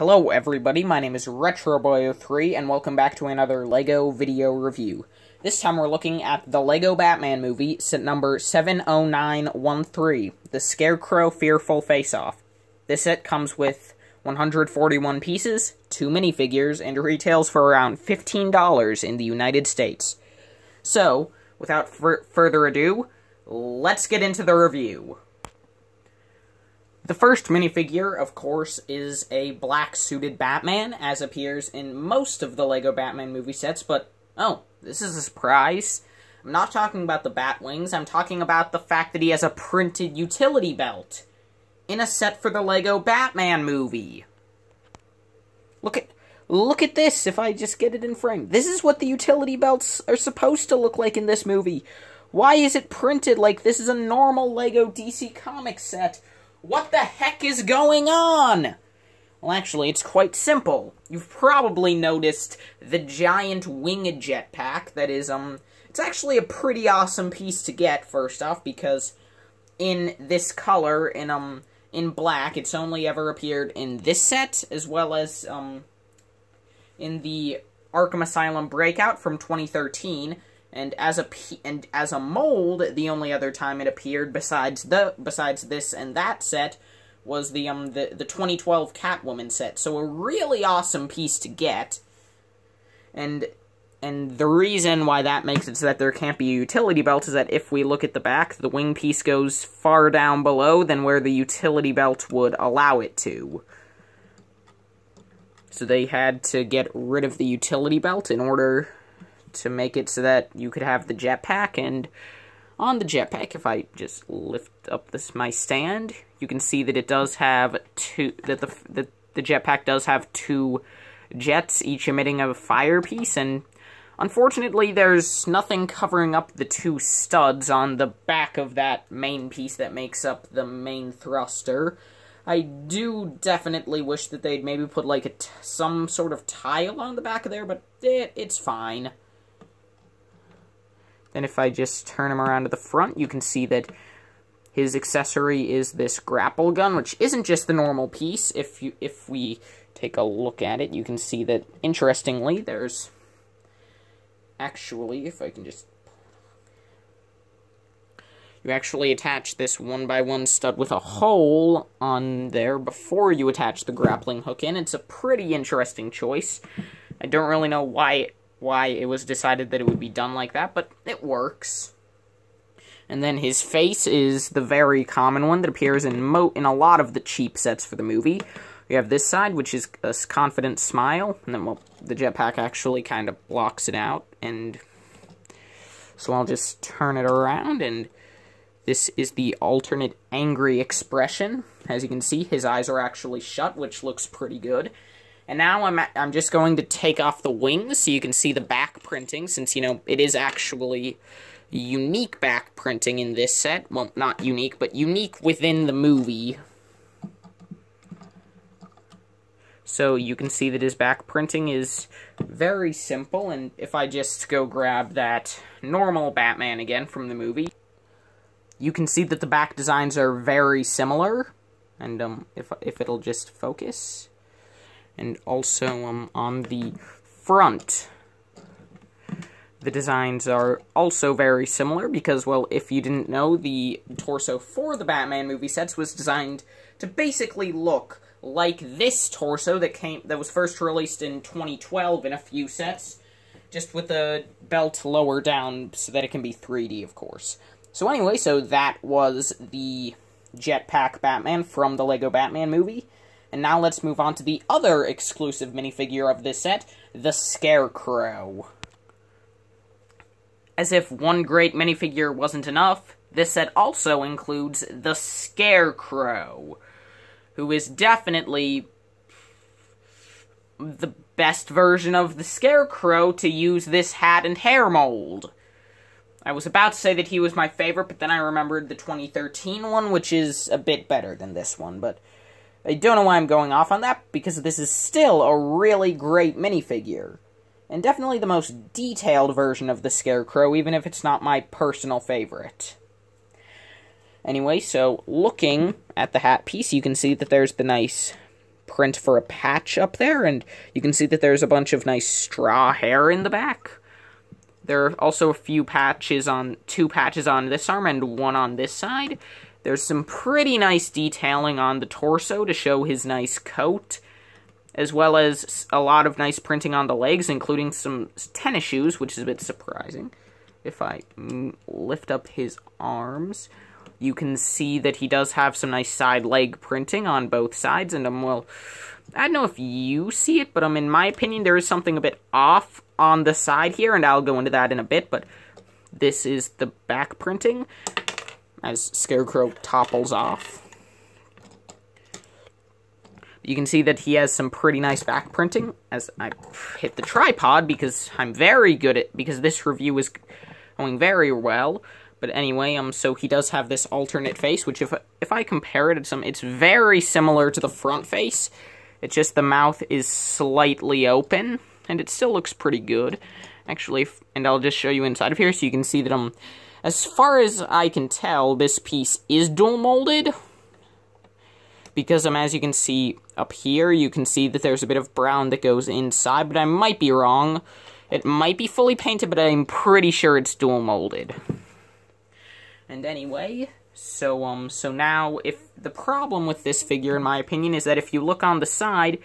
Hello everybody, my name is RetroBoy03, and welcome back to another LEGO video review. This time we're looking at the LEGO Batman movie, set number 70913, the Scarecrow Fearful Face-Off. This set comes with 141 pieces, 2 minifigures, and retails for around $15 in the United States. So, without further ado, let's get into the review. The first minifigure, of course, is a black-suited Batman, as appears in most of the LEGO Batman movie sets, but, oh, this is a surprise. I'm not talking about the bat wings, I'm talking about the fact that he has a printed utility belt in a set for the LEGO Batman movie. Look at this, if I just get it in frame. This is what the utility belts are supposed to look like in this movie. Why is it printed like this is a normal LEGO DC Comics set? What the heck is going on? Well, actually, it's quite simple. You've probably noticed the giant wing jetpack that is, it's actually a pretty awesome piece to get, first off, because in this color, in black, it's only ever appeared in this set, as well as, in the Arkham Asylum Breakout from 2013, and as a mold, the only other time it appeared besides this and that set was the 2012 Catwoman set. So a really awesome piece to get. And the reason why that makes it so that there can't be a utility belt is that if we look at the back, the wing piece goes far down below than where the utility belt would allow it to. So they had to get rid of the utility belt in order to make it so that you could have the jetpack. And on the jetpack, if I just lift up my stand, you can see that it does have the jetpack does have 2 jets, each emitting a fire piece, and unfortunately there's nothing covering up the 2 studs on the back of that main piece that makes up the main thruster. I do definitely wish that they'd maybe put like some sort of tile on the back of there, but it's fine. Then if I just turn him around to the front, you can see that his accessory is this grapple gun, which isn't just the normal piece. If we take a look at it, you can see that, interestingly, there's actually, if I can just... You actually attach this 1x1 stud with a hole on there before you attach the grappling hook in. It's a pretty interesting choice. I don't really know why it was decided that it would be done like that, but it works. And then his face is the very common one that appears in a lot of the cheap sets for the movie. We have this side, which is a confident smile, and then, well, the jetpack actually kind of blocks it out, and so I'll just turn it around, and this is the alternate angry expression. As you can see, his eyes are actually shut, which looks pretty good. And now I'm just going to take off the wings so you can see the back printing, since, you know, it is actually unique back printing in this set. Well, not unique, but unique within the movie. So you can see that his back printing is very simple, and if I just go grab that normal Batman again from the movie, you can see that the back designs are very similar, and if it'll just focus. And also, on the front, the designs are also very similar because, well, if you didn't know, the torso for the Batman movie sets was designed to basically look like this torso that was first released in 2012 in a few sets, just with the belt lower down so that it can be 3D, of course. So anyway, so that was the jetpack Batman from the LEGO Batman movie. And now let's move on to the other exclusive minifigure of this set, the Scarecrow. As if one great minifigure wasn't enough, this set also includes the Scarecrow, who is definitely the best version of the Scarecrow to use this hat and hair mold. I was about to say that he was my favorite, but then I remembered the 2013 one, which is a bit better than this one, but I don't know why I'm going off on that, because this is still a really great minifigure. And definitely the most detailed version of the Scarecrow, even if it's not my personal favorite. Anyway, so looking at the hat piece, you can see that there's the nice print for a patch up there, and you can see that there's a bunch of nice straw hair in the back. There are also a few patches on, 2 patches on this arm and 1 on this side. There's some pretty nice detailing on the torso to show his nice coat, as well as a lot of nice printing on the legs, including some tennis shoes, which is a bit surprising. If I lift up his arms, you can see that he does have some nice side leg printing on both sides, and well, I don't know if you see it, but in my opinion, there is something a bit off on the side here, and I'll go into that in a bit, but this is the back printing, as Scarecrow topples off. You can see that he has some pretty nice back printing, as I hit the tripod, because I'm very good at, because this review is going very well. But anyway, so he does have this alternate face, which if I compare it to it's very similar to the front face. It's just the mouth is slightly open, and it still looks pretty good. Actually, and I'll just show you inside of here, so you can see that, as far as I can tell, this piece is dual molded. Because, as you can see up here, you can see that there's a bit of brown that goes inside, but I might be wrong. It might be fully painted, but I'm pretty sure it's dual molded. And anyway, so now, if the problem with this figure, in my opinion, is that if you look on the side,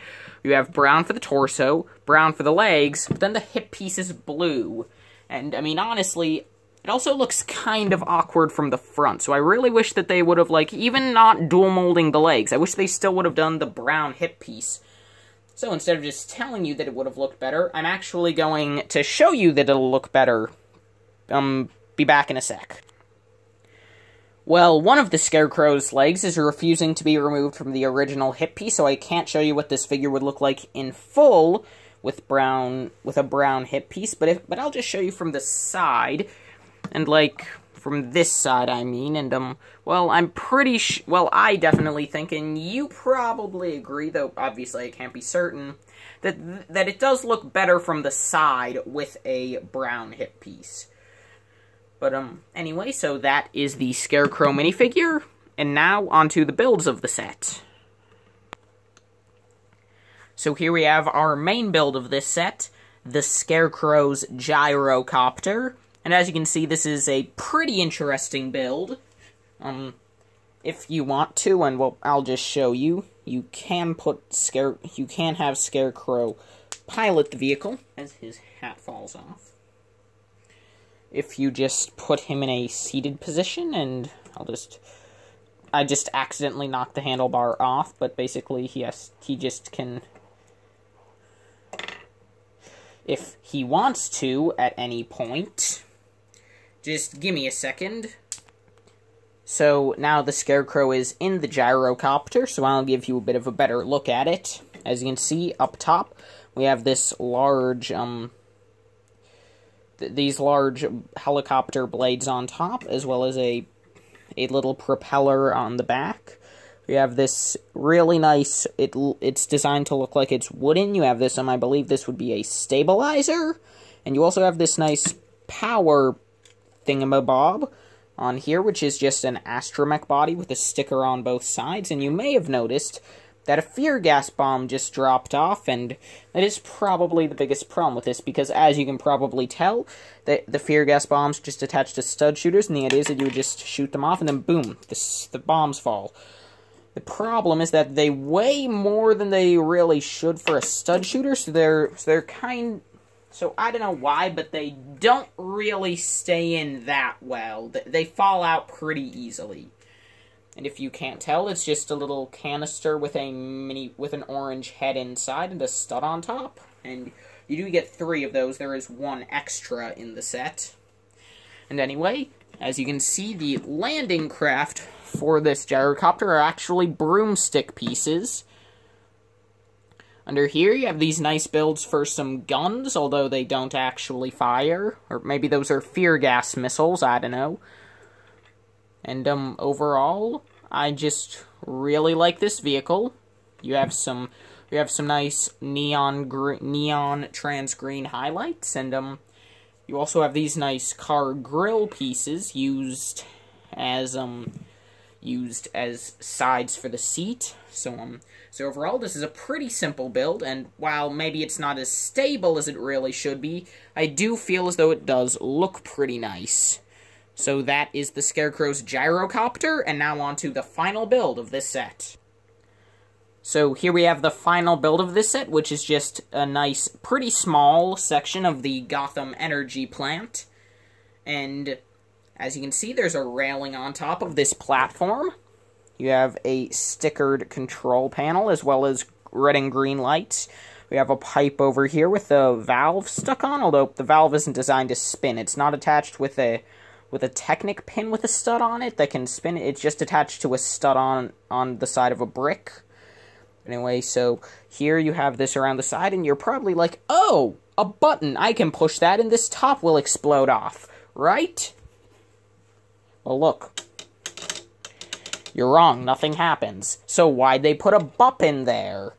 you have brown for the torso, brown for the legs, but then the hip piece is blue. And, honestly, it also looks kind of awkward from the front, so I really wish that they would have, even not dual molding the legs, I wish they still would have done the brown hip piece. So instead of just telling you that it would have looked better, I'm actually going to show you that it'll look better. Be back in a sec. Well, one of the Scarecrow's legs is refusing to be removed from the original hip piece, so I can't show you what this figure would look like in full with a brown hip piece, but I'll just show you from the side, and from this side, and well, I'm pretty well, I definitely think, and you probably agree, though obviously I can't be certain, that it does look better from the side with a brown hip piece. But, anyway, so that is the Scarecrow minifigure, and now onto the builds of the set. So here we have our main build of this set, the Scarecrow's Gyrocopter, and as you can see, this is a pretty interesting build. If you want to, and well, I'll just show you, you can have Scarecrow pilot the vehicle, as his hat falls off. If you just put him in a seated position, and I just accidentally knocked the handlebar off, but basically he just can, if he wants to, at any point, just give me a second. So now the Scarecrow is in the Gyrocopter, so I'll give you a bit of a better look at it. As you can see, up top, we have this large, these large helicopter blades on top, as well as a little propeller on the back. We have this really nice, it's designed to look like it's wooden. You have this, I believe this would be a stabilizer. And you also have this nice power thingamabob on here, which is just an astromech body with a sticker on both sides. And you may have noticed that a fear gas bomb just dropped off, and that is probably the biggest problem with this, because as you can probably tell, the fear gas bombs just attached to stud shooters, and the idea is that you would just shoot them off, and then boom, the bombs fall. The problem is that they weigh more than they really should for a stud shooter, so so I don't know why, but they don't really stay in that well. They fall out pretty easily. And if you can't tell, it's just a little canister with an orange head inside and a stud on top. And you do get 3 of those. There is 1 extra in the set. And anyway, as you can see, the landing craft for this gyrocopter are actually broomstick pieces. Under here, you have these nice builds for some guns, although they don't actually fire. Or maybe those are fear gas missiles, I don't know. And, overall, I just really like this vehicle. You have some nice neon trans green highlights, and, you also have these nice car grill pieces used as sides for the seat. So overall, this is a pretty simple build, and while maybe it's not as stable as it really should be, I do feel as though it does look pretty nice. So that is the Scarecrow's Gyrocopter, and now on to the final build of this set. So here we have the final build of this set, which is just a nice, pretty small section of the Gotham energy plant. And as you can see, there's a railing on top of this platform. You have a stickered control panel, as well as red and green lights. We have a pipe over here with the valve stuck on, although the valve isn't designed to spin. It's not attached with a Technic pin with a stud on it that can spin it. It's just attached to a stud on the side of a brick. Anyway, so here you have this around the side, and you're probably like, oh, a button. I can push that, and this top will explode off, right? Well, look. You're wrong. Nothing happens. So why'd they put a bup in there?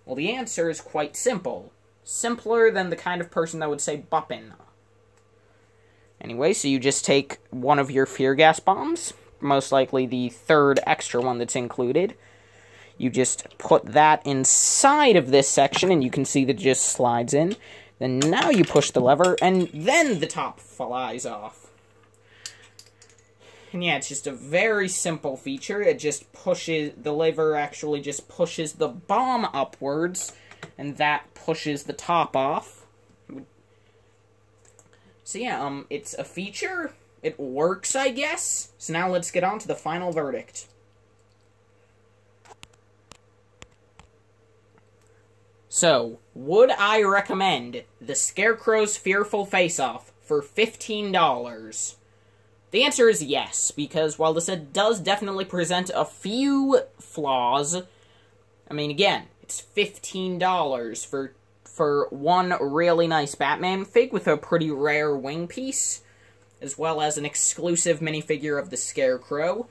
Well, the answer is quite simple. Simpler than the kind of person that would say buppin'. Anyway, so you just take one of your fear gas bombs, most likely the third extra one that's included. You just put that inside of this section, and you can see that it just slides in. Then now you push the lever, and then the top flies off. And yeah, it's just a very simple feature. It just pushes, the lever actually just pushes the bomb upwards, and that pushes the top off. So yeah, it's a feature. It works, I guess. So now let's get on to the final verdict. So, would I recommend the Scarecrow's Fearful Face-Off for $15? The answer is yes, because while the set does definitely present a few flaws, I mean, again, it's $15 for one really nice Batman fig with a pretty rare wing piece, as well as an exclusive minifigure of the Scarecrow,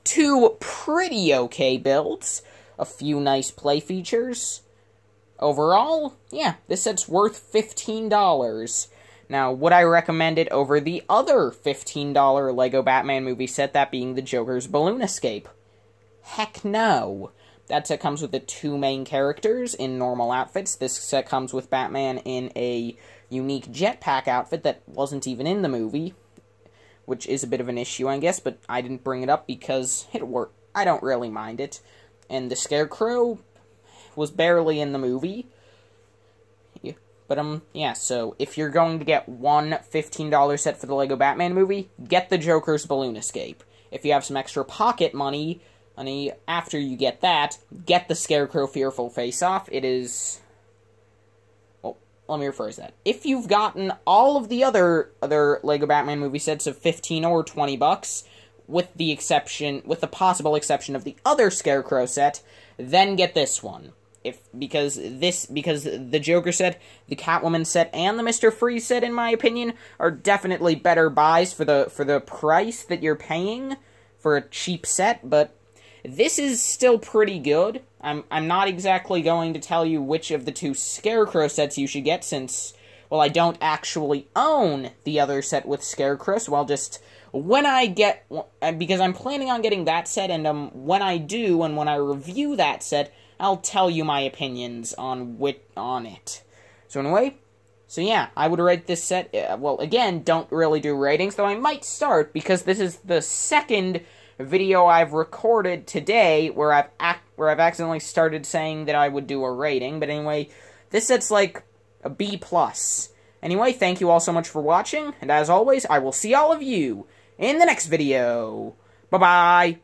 two pretty okay builds, a few nice play features. Overall, yeah, this set's worth $15. Now, would I recommend it over the other $15 LEGO Batman movie set, that being the Joker's Balloon Escape? Heck no. That set comes with the two main characters in normal outfits. This set comes with Batman in a unique jetpack outfit that wasn't even in the movie, which is a bit of an issue, I guess, but I didn't bring it up because it worked. I don't really mind it. And the Scarecrow was barely in the movie. Yeah. But, yeah, so if you're going to get one $15 set for the LEGO Batman movie, get the Joker's Balloon Escape. If you have some extra pocket money, after you get that, get the Scarecrow Fearful Face-Off. It is... Well, let me rephrase that. If you've gotten all of the other LEGO Batman movie sets of $15 or $20, with the possible exception of the other Scarecrow set, then get this one. Because the Joker set, the Catwoman set, and the Mr. Freeze set, in my opinion, are definitely better buys for the price that you're paying for a cheap set, but this is still pretty good. I'm not exactly going to tell you which of the two Scarecrow sets you should get, since, well, I don't actually own the other set with Scarecrow, so I'll just, when I get, because I'm planning on getting that set, and when I do, and when I review that set, I'll tell you my opinions on it. So anyway, so yeah, I would rate this set, well, again, don't really do ratings, though I might start, because this is the second video I've recorded today where I've accidentally started saying that I would do a rating, but anyway, this set's like a B+. Anyway, thank you all so much for watching, and as always, I will see all of you in the next video. Bye-bye!